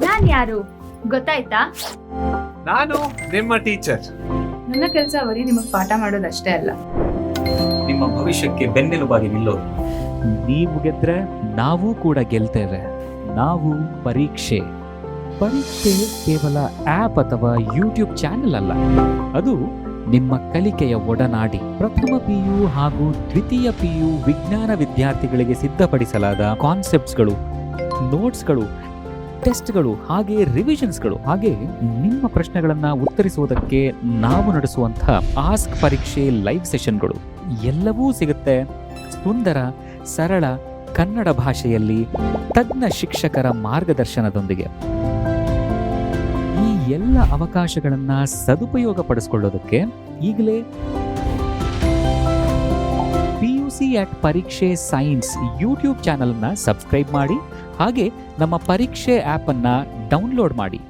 ನಾನ್ ಯಾರು ಗೊತ್ತಾಯ್ತಾ? ನಾನು ನಿಮ್ಮ ಟೀಚರ್. ನನ್ನ ಕೆಲಸ ಬರೀ ನಿಮಗೆ ಪಾಠ ಮಾಡೋದಷ್ಟೇ ಅಲ್ಲ, ನಿಮ್ಮ ಭವಿಷ್ಯಕ್ಕೆ ಬೆನ್ನೆಲುಬಾಗಿ ನಿಲ್ಲೋದು. ನೀವು ಗೆದ್ರೆ ನಾವು ಕೂಡ ಗೆಲ್ತೇವೆ. ನಾವು ಪರೀಕ್ಷೆ ಕೇವಲ ಆಪ್ ಅಥವಾ ಯೂಟ್ಯೂಬ್ ಚಾನೆಲ್ ಅಲ್ಲ, ಅದು ನಿಮ್ಮ ಕಲಿಕೆಯ ಒಡನಾಡಿ. ಪ್ರಥಮ PU ಹಾಗೂ ದ್ವಿತೀಯ PU ವಿಜ್ಞಾನ ವಿದ್ಯಾರ್ಥಿಗಳಿಗೆ ಸಿದ್ಧಪಡಿಸಲಾದ ಕಾನ್ಸೆಪ್ಟ್ಸ್ಗಳು, ನೋಟ್ಸ್ಗಳು, ಟೆಸ್ಟ್ಗಳು ಹಾಗೆ ರಿವಿಷನ್ಸ್ಗಳು, ಹಾಗೆ ನಿಮ್ಮ ಪ್ರಶ್ನೆಗಳನ್ನು ಉತ್ತರಿಸುವುದಕ್ಕೆ ನಾವು ನಡೆಸುವಂತಹ ಆಸ್ಕ್ ಪರೀಕ್ಷೆ ಲೈವ್ ಸೆಷನ್ಗಳು ಎಲ್ಲವೂ ಸಿಗುತ್ತೆ ಸುಂದರ ಸರಳ ಕನ್ನಡ ಭಾಷೆಯಲ್ಲಿ ತಜ್ಞ ಶಿಕ್ಷಕರ ಮಾರ್ಗದರ್ಶನದೊಂದಿಗೆ. ಈ ಎಲ್ಲ ಅವಕಾಶಗಳನ್ನ ಸದುಪಯೋಗ ಪಡಿಸಿಕೊಳ್ಳೋದಕ್ಕೆ ಈಗಲೇ PUC at ಪರೀಕ್ಷೆ ಸೈನ್ಸ್ ಯೂಟ್ಯೂಬ್ ಚಾನೆಲ್ನ ಸಬ್ಸ್ಕ್ರೈಬ್ ಮಾಡಿ, ಹಾಗೆ ನಮ್ಮ ಪರೀಕ್ಷೆ ಆ್ಯಪ್ ಅನ್ನ ಡೌನ್ಲೋಡ್ ಮಾಡಿ.